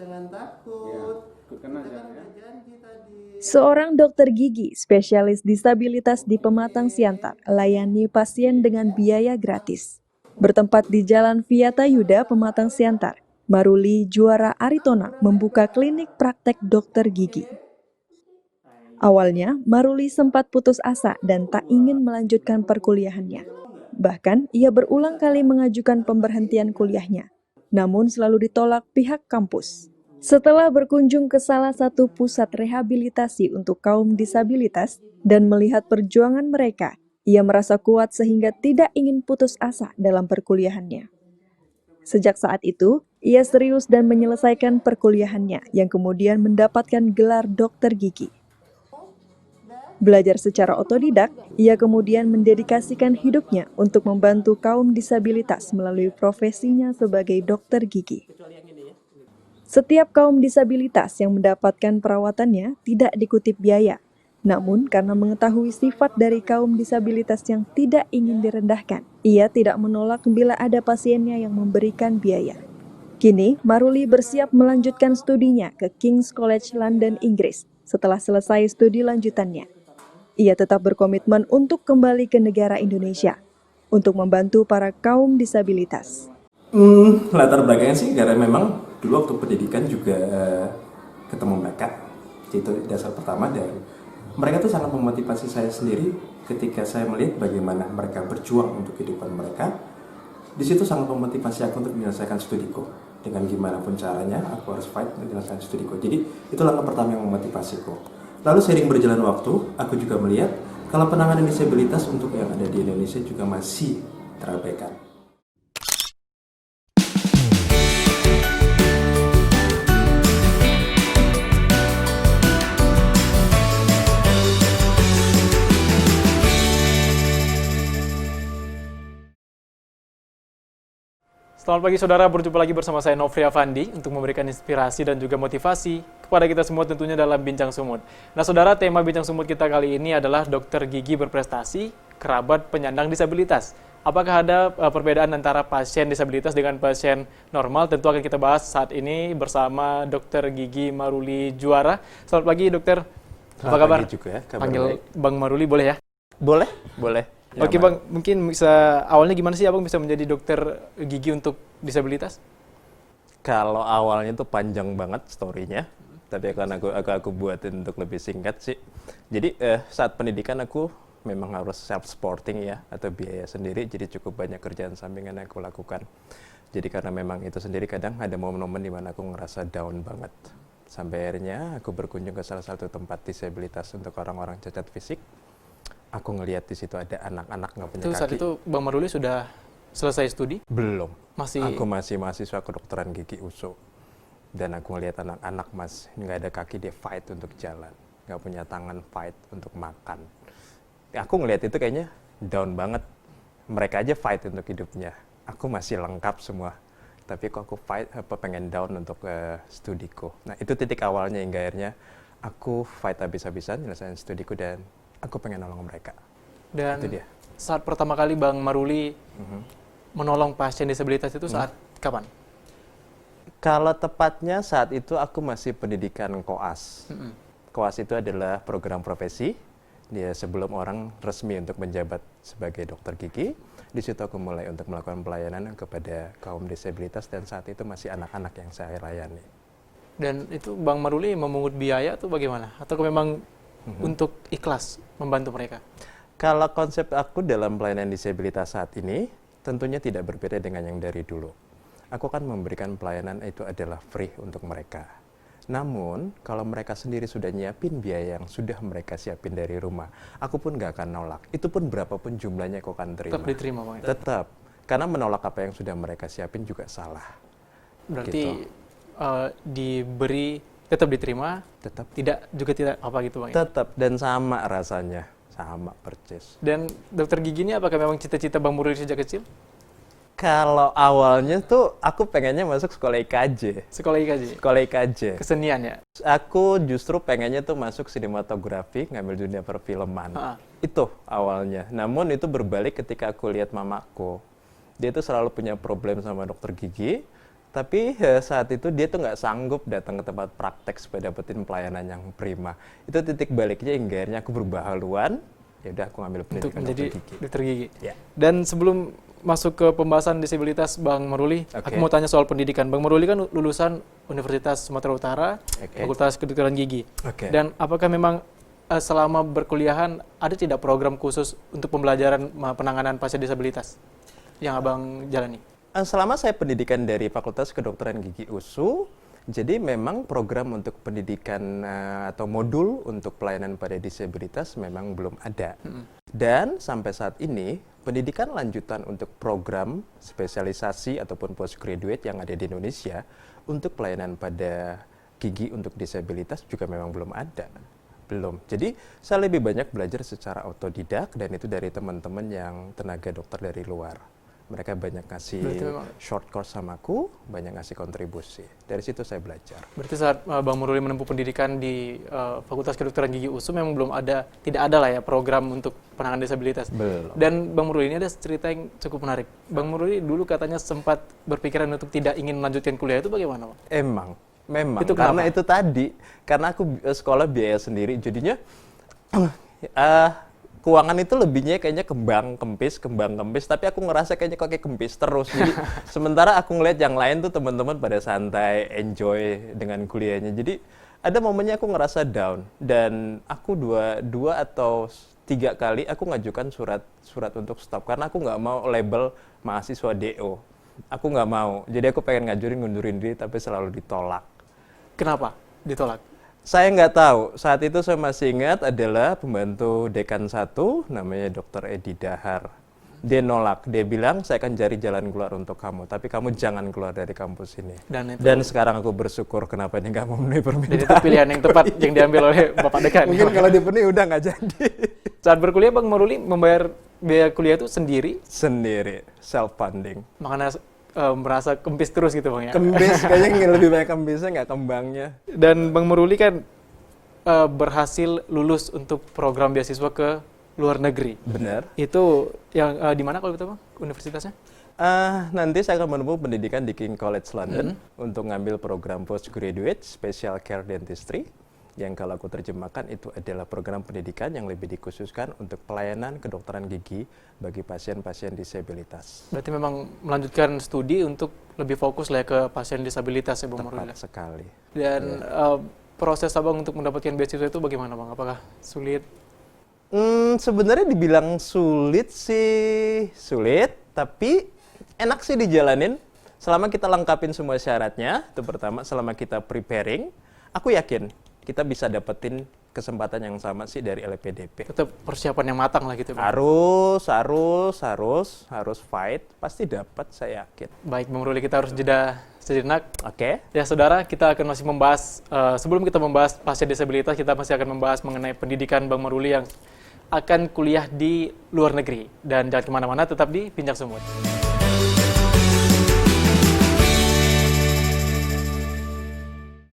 Jangan takut. Kita kan udah janji tadi. Seorang dokter gigi spesialis disabilitas di Pematang Siantar layani pasien dengan biaya gratis. Bertempat di Jalan Viata Yuda, Pematang Siantar, Maruli Juara Aritona membuka klinik praktek dokter gigi. Awalnya, Maruli sempat putus asa dan tak ingin melanjutkan perkuliahannya. Bahkan, ia berulang kali mengajukan pemberhentian kuliahnya, namun selalu ditolak pihak kampus. Setelah berkunjung ke salah satu pusat rehabilitasi untuk kaum disabilitas dan melihat perjuangan mereka, ia merasa kuat sehingga tidak ingin putus asa dalam perkuliahannya. Sejak saat itu, ia serius dan menyelesaikan perkuliahannya yang kemudian mendapatkan gelar dokter gigi. Belajar secara otodidak, ia kemudian mendedikasikan hidupnya untuk membantu kaum disabilitas melalui profesinya sebagai dokter gigi. Setiap kaum disabilitas yang mendapatkan perawatannya tidak dikutip biaya. Namun, karena mengetahui sifat dari kaum disabilitas yang tidak ingin direndahkan, ia tidak menolak bila ada pasiennya yang memberikan biaya. Kini, Maruli bersiap melanjutkan studinya ke King's College London, Inggris, setelah selesai studi lanjutannya. Ia tetap berkomitmen untuk kembali ke negara Indonesia, untuk membantu para kaum disabilitas. Latar belakangnya sih karena memang dulu waktu pendidikan juga ketemu mereka, itu dasar pertama, dan mereka tuh sangat memotivasi saya sendiri ketika saya melihat bagaimana mereka berjuang untuk kehidupan mereka. Di situ sangat memotivasi aku untuk menyelesaikan studiku. Dengan gimana pun caranya aku harus fight untuk menyelesaikan studiku. Jadi itu langkah pertama yang memotivasiku. Lalu seiring berjalan waktu, aku juga melihat kalau penanganan disabilitas untuk yang ada di Indonesia juga masih terabaikan. Selamat pagi saudara, berjumpa lagi bersama saya Nofri Afandi untuk memberikan inspirasi dan juga motivasi kepada kita semua tentunya dalam Bincang Sumut. Nah saudara, tema Bincang Sumut kita kali ini adalah dokter gigi berprestasi, kerabat penyandang disabilitas. Apakah ada perbedaan antara pasien disabilitas dengan pasien normal? Tentu akan kita bahas saat ini bersama dokter gigi Maruli Juara. Selamat pagi dokter, apa kabar? Pagi juga, kabar Panggil baik. Bang Maruli boleh ya? Boleh, boleh. Oke Bang, mungkin bisa awalnya gimana sih Abang bisa menjadi dokter gigi untuk disabilitas? Kalau awalnya tuh panjang banget story-nya, tapi akan aku buatin untuk lebih singkat sih. Jadi saat pendidikan aku memang harus self-supporting ya, atau biaya sendiri, jadi cukup banyak kerjaan sampingan yang aku lakukan. Jadi karena memang itu sendiri kadang ada momen-momen di mana aku ngerasa down banget. Sampai akhirnya aku berkunjung ke salah satu tempat disabilitas untuk orang-orang cacat fisik. Aku ngelihat di situ ada anak-anak nggak punya Itu kaki. saat itu Bang Maruli sudah selesai studi? Belum. Masih. Aku masih mahasiswa kedokteran gigi USU. Dan aku ngelihat anak-anak mas, nggak ada kaki, dia fight untuk jalan. Nggak punya tangan, fight untuk makan. Aku ngelihat itu kayaknya down banget. Mereka aja fight untuk hidupnya. Aku masih lengkap semua. Tapi kok aku fight, pengen down untuk studiku. Nah itu titik awalnya hingga akhirnya aku fight habis-habisan nyelesain studiku dan aku pengen nolong mereka. Dan itu dia. Saat pertama kali Bang Maruli menolong pasien disabilitas itu saat kapan? Kalau tepatnya saat itu aku masih pendidikan koas. Koas itu adalah program profesi. Dia sebelum orang resmi untuk menjabat sebagai dokter gigi. Di situ aku mulai untuk melakukan pelayanan kepada kaum disabilitas dan saat itu masih anak-anak yang saya layani. Dan itu Bang Maruli memungut biaya atau bagaimana? Atau memang untuk ikhlas membantu mereka? Kalau konsep aku dalam pelayanan disabilitas saat ini, tentunya tidak berbeda dengan yang dari dulu. Aku akan memberikan pelayanan itu adalah free untuk mereka. Namun, kalau mereka sendiri sudah nyiapin biaya yang sudah mereka siapin dari rumah, aku pun nggak akan nolak. Itu pun berapapun jumlahnya aku akan terima. Tetap diterima Bang? Tetap. Karena menolak apa yang sudah mereka siapin juga salah. Berarti diberi tetap diterima, Tetap. tidak apa gitu Bang? Tetap, dan sama rasanya. Sama persis. Dan dokter gigi ini apakah memang cita-cita Bang Maruli sejak kecil? Kalau awalnya tuh aku pengennya masuk sekolah IKJ. Sekolah IKJ? Sekolah IKJ. Kesenian ya? Aku justru pengennya tuh masuk sinematografi, ngambil dunia perfilman. Itu awalnya. Namun itu berbalik ketika aku lihat mamaku. Dia tuh selalu punya problem sama dokter gigi. Tapi saat itu dia tuh nggak sanggup datang ke tempat praktek supaya dapetin pelayanan yang prima. Itu titik baliknya hingga akhirnya aku berubah haluan. Ya udah aku ngambil Untuk pendidikan menjadi dokter gigi. Ya. Dan sebelum masuk ke pembahasan disabilitas Bang Maruli, aku Oke. mau tanya soal pendidikan. Bang Maruli kan lulusan Universitas Sumatera Utara, Oke. Fakultas Kedokteran Gigi. Oke. Dan apakah memang selama berkuliahan ada tidak program khusus untuk pembelajaran penanganan pasien disabilitas yang Abang jalani? Selama saya pendidikan dari Fakultas Kedokteran Gigi USU, jadi memang program untuk pendidikan atau modul untuk pelayanan pada disabilitas memang belum ada. Dan sampai saat ini, pendidikan lanjutan untuk program spesialisasi ataupun postgraduate yang ada di Indonesia untuk pelayanan pada gigi untuk disabilitas juga memang belum ada. Belum. Jadi saya lebih banyak belajar secara otodidak dan itu dari teman-teman yang tenaga dokter dari luar. Mereka banyak ngasih short course sama aku, banyak ngasih kontribusi. Dari situ saya belajar. Berarti saat Bang Maruli menempuh pendidikan di Fakultas Kedokteran Gigi USU memang belum ada, tidak ada lah ya program untuk penanganan disabilitas. Belum. Dan Bang Maruli ini ada cerita yang cukup menarik. Bang Maruli dulu katanya sempat berpikiran untuk tidak ingin melanjutkan kuliah, itu bagaimana, Bang? Memang. Itu karena kenapa? itu tadi, karena aku sekolah biaya sendiri, jadinya keuangan itu lebihnya kayaknya kembang kempis, tapi aku ngerasa kayaknya kok kayak kempis terus. Jadi sementara aku ngeliat yang lain tuh teman-teman pada santai, enjoy dengan kuliahnya. Jadi ada momennya aku ngerasa down dan aku dua atau 3 kali aku ngajukan surat untuk stop karena aku nggak mau label mahasiswa DO. Aku nggak mau. Jadi aku pengen ngundurin diri tapi selalu ditolak. Kenapa ditolak? Saya nggak tahu. Saat itu saya masih ingat adalah pembantu dekan 1, namanya Dr. Edi Dahar. Dia nolak. Dia bilang, saya akan cari jalan keluar untuk kamu. Tapi kamu jangan keluar dari kampus ini. Dan sekarang aku bersyukur kenapa dia nggak memenuhi permintaan. Dan itu pilihan yang tepat yang diambil oleh Bapak Dekan. Mungkin kalau dipenuhi udah nggak jadi. Saat berkuliah Bang Maruli membayar biaya kuliah itu sendiri? Sendiri. Self-funding. Makanya merasa kempis terus gitu Bang ya? Kempis, kayaknya lebih banyak kempisnya nggak kembangnya. Dan Bang Maruli kan berhasil lulus untuk program beasiswa ke luar negeri. Benar. Itu yang di mana kalau gitu Bang? Universitasnya? Nanti saya akan menempuh pendidikan di King College London untuk ngambil program postgraduate Special Care Dentistry yang kalau aku terjemahkan itu adalah program pendidikan yang lebih dikhususkan untuk pelayanan kedokteran gigi bagi pasien-pasien disabilitas. Berarti memang melanjutkan studi untuk lebih fokus lah ya ke pasien disabilitas ya Bang Maruli. Tepat sekali. Dan proses Abang untuk mendapatkan beasiswa itu bagaimana Bang? Apakah sulit? Sebenarnya dibilang sulit sih sulit, tapi enak sih dijalanin. Selama kita lengkapin semua syaratnya, itu pertama, selama kita preparing, aku yakin kita bisa dapetin kesempatan yang sama sih dari LPDP. Tetap persiapan yang matang lah gitu Bang. Harus fight, pasti dapat saya yakin. Baik Bang Maruli, kita harus jeda sejenak. Oke. Ya saudara, kita akan masih membahas, sebelum kita membahas pasien disabilitas, kita masih akan membahas mengenai pendidikan Bang Maruli yang akan kuliah di luar negeri. Dan jangan kemana-mana, tetap di Bincang Sumut.